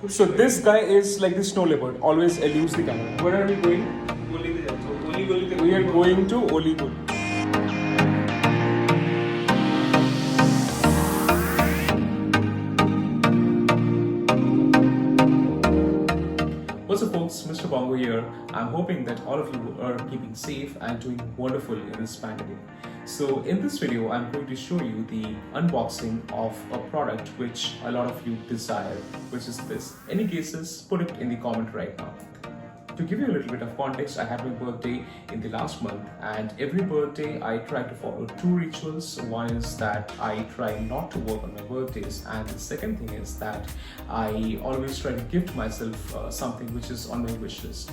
So this guy is like the snow leopard, always eludes the camera. Where are we going? We are going to Oligul. What's up folks, Mr. Bongo here. I'm hoping that all of you are keeping safe and doing wonderful in this pandemic. So in this video, I'm going to show you the unboxing of a product which a lot of you desire, which is this. Any guesses? Put it in the comment right now. To give you a little bit of context, I had my birthday in the last month, and every birthday I try to follow two rituals. One is that I try not to work on my birthdays, and the second thing is that I always try to gift myself something which is on my wish list.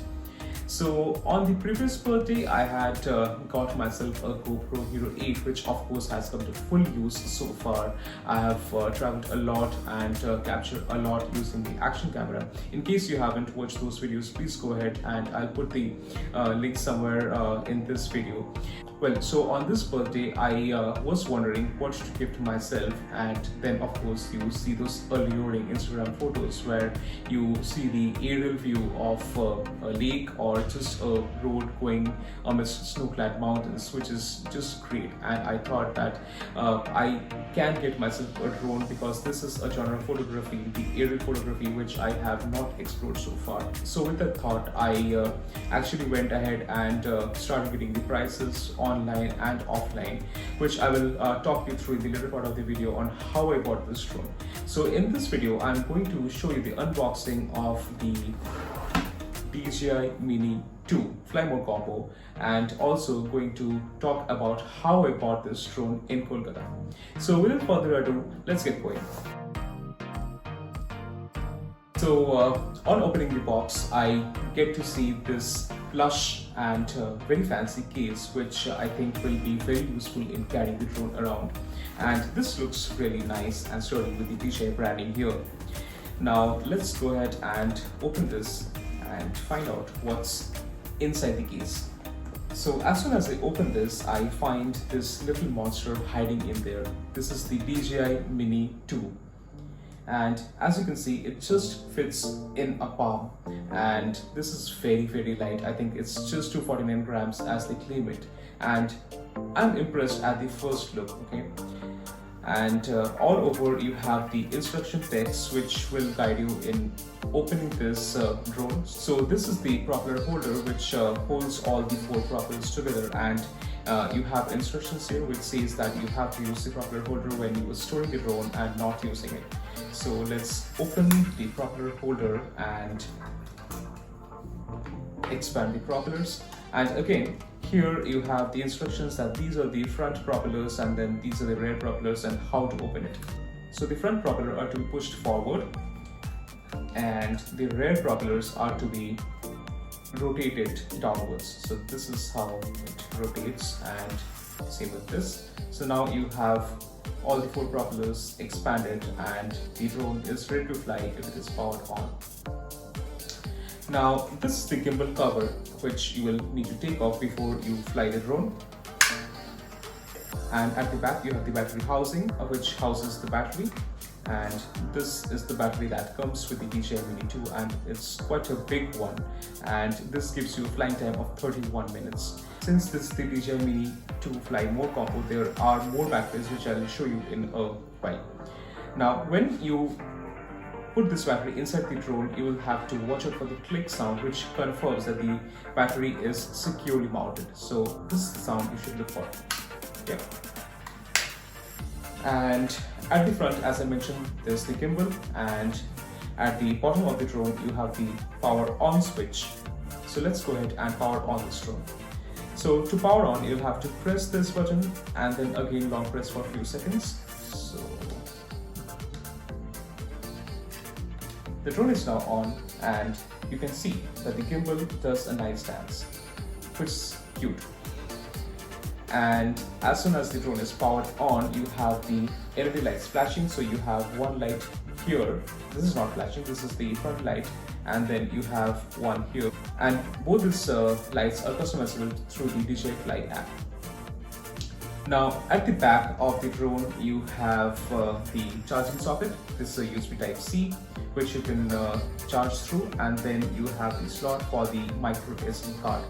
So on the previous birthday, I had got myself a GoPro Hero 8, which of course has come to full use so far. I have traveled a lot and captured a lot using the action camera. In case you haven't watched those videos, please go ahead and I'll put the link somewhere in this video. Well, so on this birthday, I was wondering what to gift myself, and then of course you see those alluring Instagram photos where you see the aerial view of a lake or just a road going amidst snow-clad mountains, which is just great. And I thought that I can get myself a drone because this is a genre of photography, the aerial photography, which I have not explored so far. So with that thought, I actually went ahead and started getting the prices online and offline, which I will talk you through in the later part of the video on how I bought this drone. So in this video, I'm going to show you the unboxing of the DJI Mini 2 Fly Mode combo, and also going to talk about how I bought this drone in Kolkata. So without further ado, let's get going. So on opening the box, I get to see this plush and very fancy case, which I think will be very useful in carrying the drone around. And this looks really nice and sturdy with the DJI branding here. Now let's go ahead and open this and find out what's inside the case. So as soon as I open this, I find this little monster hiding in there. This is the DJI Mini 2. And as you can see, it just fits in a palm, and this is very light. I think it's just 249 grams as they claim it, and I'm impressed at the first look. Okay, and all over you have the instruction text which will guide you in opening this drone. So this is the propeller holder which holds all the four propellers together, and you have instructions here which says that you have to use the propeller holder when you are storing the drone and not using it. So let's open the propeller holder and expand the propellers. And again, here you have the instructions that these are the front propellers and then these are the rear propellers and how to open it. So the front propeller are to be pushed forward and the rear propellers are to be rotated downwards. So this is how it rotates, and same with this. So now you have all the four propellers expanded and the drone is ready to fly if it is powered on. Now this is the gimbal cover which you will need to take off before you fly the drone. And at the back you have the battery housing which houses the battery, and this is the battery that comes with the DJI Mini 2, and it's quite a big one, and this gives you a flying time of 31 minutes. Since this is the DJI Mini 2 Fly Mode combo, there are more batteries which I will show you in a while. Now when you put this battery inside the drone, you will have to watch out for the click sound which confirms that the battery is securely mounted. So this is the sound you should look for. Yeah. And at the front, as I mentioned, there's the gimbal, and at the bottom of the drone you have the power on switch. So let's go ahead and power on this drone. So to power on, you'll have to press this button and then again long press for a few seconds. So the drone is now on, and you can see that the gimbal does a nice dance, which is cute. And as soon as the drone is powered on, you have the LED lights flashing. So you have one light here. This is not flashing, this is the front light, and then you have one here. And both these lights are customizable through the DJI Fly app. Now at the back of the drone you have the charging socket. This is a USB type C which you can charge through, and then you have the slot for the micro SD card.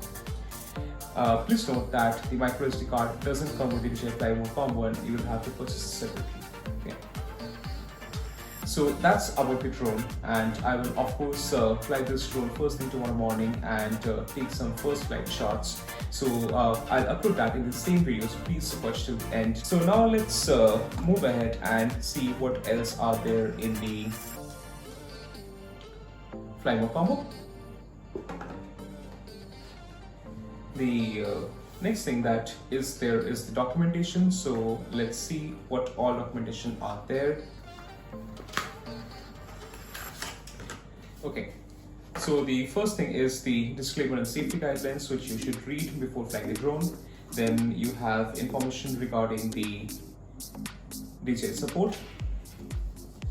Please note that the micro SD card doesn't come with the DJI Fly More combo and you will have to purchase it separately. Okay. So that's about the drone, and I will of course fly this drone first thing tomorrow morning and take some first flight shots. So I'll upload that in the same video, so please watch till the end. So now let's move ahead and see what else are there in the Fly More combo. The next thing that is there is the documentation. So let's see what all documentation are there. Okay, so the first thing is the disclaimer and safety guidelines, which you should read before flying the drone. Then you have information regarding the DJI support.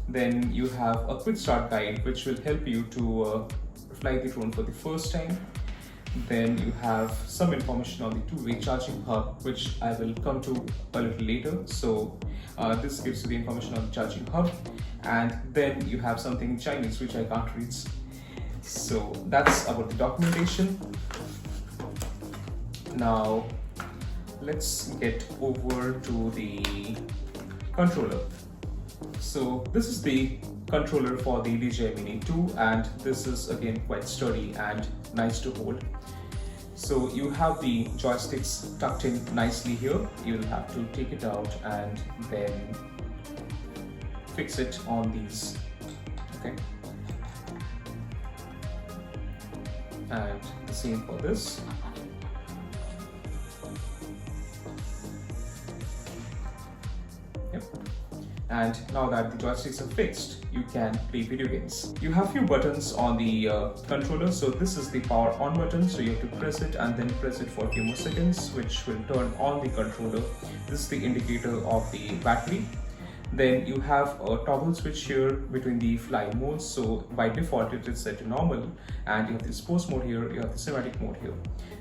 Then you have a quick start guide which will help you to fly the drone for the first time. Then you have some information on the two-way charging hub, which I will come to a little later. So this gives you the information on the charging hub, and then you have something in Chinese which I can't read. So that's about the documentation. Now let's get over to the controller. So this is the controller for the DJI Mini 2, and this is again quite sturdy and nice to hold. So you have the joysticks tucked in nicely here. You will have to take it out and then fix it on these. Okay. And the same for this. Yep. And now that the joysticks are fixed, you can play video games. You have few buttons on the controller. So this is the power on button, so you have to press it and then press it for a few more seconds, which will turn on the controller. This is the indicator of the battery. Then you have a toggle switch here between the fly modes. So by default it is set to normal, and you have the sports mode here, you have the cinematic mode here.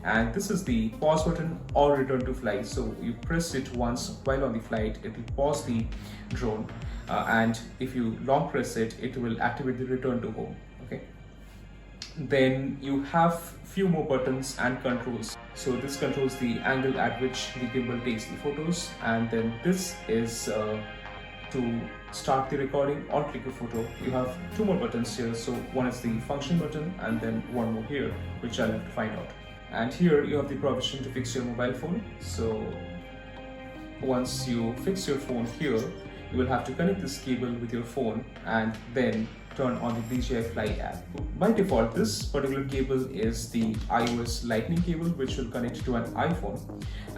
And this is the pause button or return to fly. So you press it once while on the flight, it will pause the drone, and if you long press it, it will activate the return to home. Okay. Then you have few more buttons and controls. So this controls the angle at which the gimbal takes the photos, and then this is to start the recording or click a photo. You have two more buttons here. So one is the function button and then one more here, which I'll have to find out. And here you have the provision to fix your mobile phone. So once you fix your phone here, you will have to connect this cable with your phone and then turn on the DJI Fly app. By default, this particular cable is the iOS lightning cable, which will connect to an iPhone,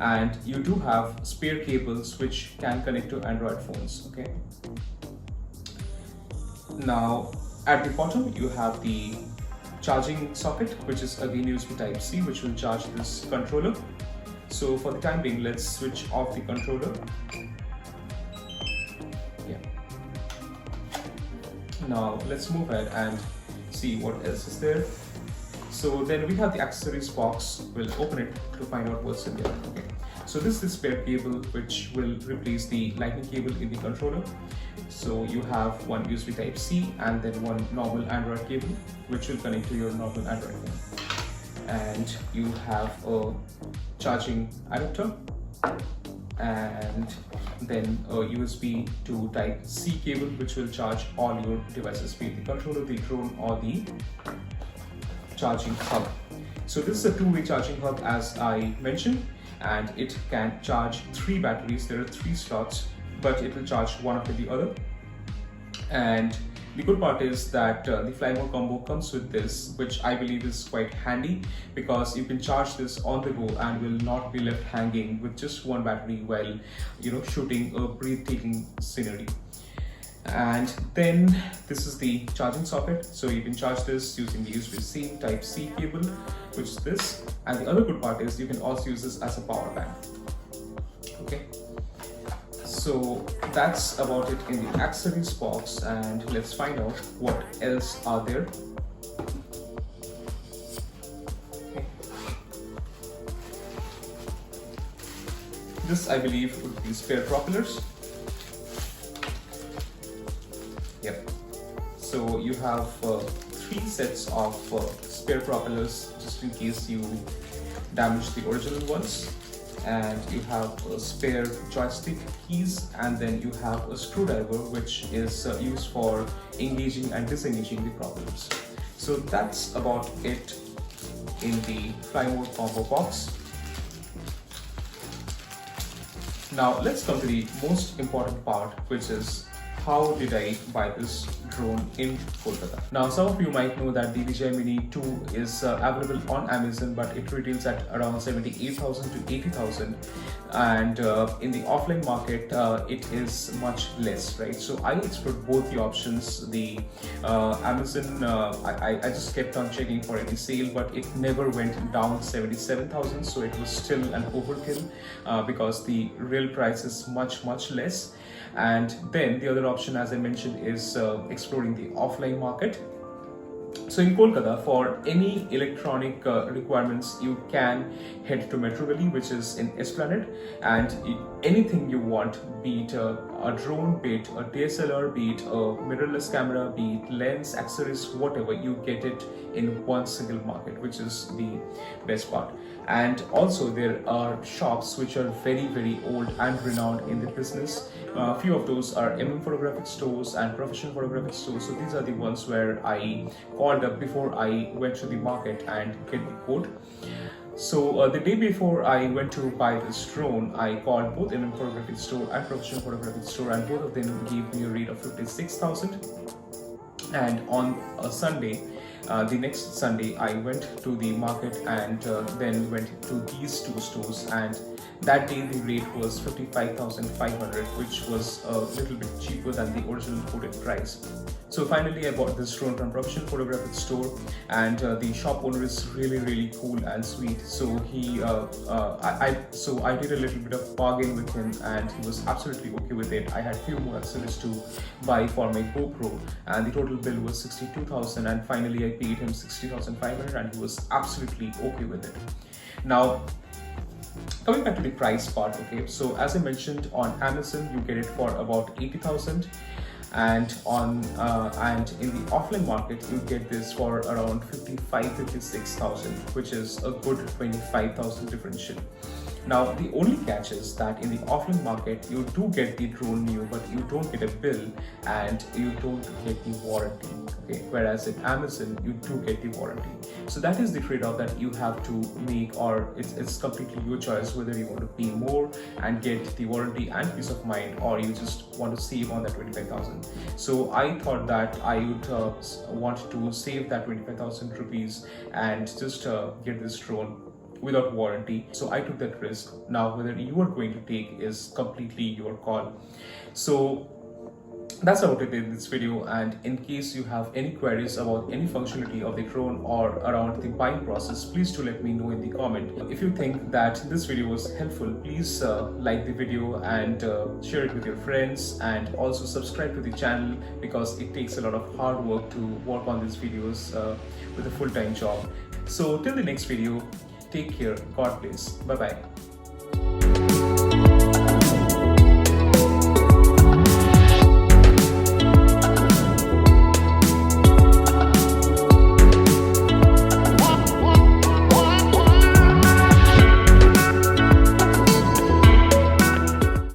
and you do have spare cables which can connect to Android phones. Okay. Now at the bottom you have the charging socket, which is again USB type C, which will charge this controller. So for the time being, let's switch off the controller. Yeah. Now let's move ahead and see what else is there. So then we have the accessories box. We'll open it to find out what's in there. Okay. So this is the spare cable which will replace the lightning cable in the controller. So you have one USB type C and then one normal Android cable which will connect to your normal Android phone. And you have a charging adapter and then a USB to type C cable which will charge all your devices, be it the controller, the drone or the charging hub. So this is a two-way charging hub, as I mentioned, and it can charge 3 batteries. There are 3 slots, but it will charge one after the other. And the good part is that the Fly More combo comes with this, which I believe is quite handy because you can charge this on the go and will not be left hanging with just one battery while shooting a breathtaking scenery. And then this is the charging socket, so you can charge this using the USB-C type C cable, which is this. And the other good part is you can also use this as a power bank. Okay, so that's about it in the accessories box, and let's find out what else are there. This, I believe, would be spare propellers. Yep. So you have 3 sets of spare propellers just in case you damage the original ones, and you have spare joystick keys, and then you have a screwdriver which is used for engaging and disengaging the propellers. So that's about it in the Fly Mode combo box. Now let's come to the most important part, which is how did I buy this drone in Kolkata. Now some of you might know that the DJI Mini 2 is available on Amazon, but it retails at around 78,000 to 80,000, and in the offline market it is much less, right? So I explored both the options. The Amazon, I just kept on checking for any sale, but it never went down 77,000, so it was still an overkill because the real price is much less. And then the other option, as I mentioned, is exploring the offline market. So in Kolkata, for any electronic requirements, you can head to Metro Valley, which is in Esplanade, and anything you want, be it a drone, be it a DSLR, be it a mirrorless camera, be it lens, accessories, whatever, you get it in one single market, which is the best part. And also there are shops which are very old and renowned in the business. A few of those are photographic stores and professional photographic stores. So these are the ones where I called up before I went to the market and get the quote. So the day before I went to buy this drone, I called both photographic store and professional photographic store, and both of them gave me a rate of 56,000. And on a Sunday, the next Sunday, I went to the market and then went to these 2 stores, and that day the rate was 55,500, which was a little bit cheaper than the original quoted price. So finally I bought this drone from professional photographic store, and the shop owner is really cool and sweet. So he I did a little bit of bargain with him, and he was absolutely okay with it. I had few more accessories to buy for my GoPro, and the total bill was 62,000, and finally I paid him 60,500, and he was absolutely okay with it. Now coming back to the price part, okay, so as I mentioned, on Amazon you get it for about 80,000, and and in the offline market you get this for around 56,000, which is a good 25,000 differential. Now the only catch is that in the offline market you do get the drone new, but you don't get a bill and you don't get the warranty, okay, whereas in Amazon you do get the warranty. So that is the trade-off that you have to make, or it's completely your choice whether you want to pay more and get the warranty and peace of mind, or you just want to save on that 25,000. So I thought that I would want to save that 25,000 rupees and just get this drone without warranty. So I took that risk. Now whether you are going to take is completely your call. So that's about it in this video, and in case you have any queries about any functionality of the drone or around the buying process, please do let me know in the comment. If you think that this video was helpful, please like the video and share it with your friends, and also subscribe to the channel, because it takes a lot of hard work to work on these videos with a full-time job. So till the next video, take care, God bless, bye bye.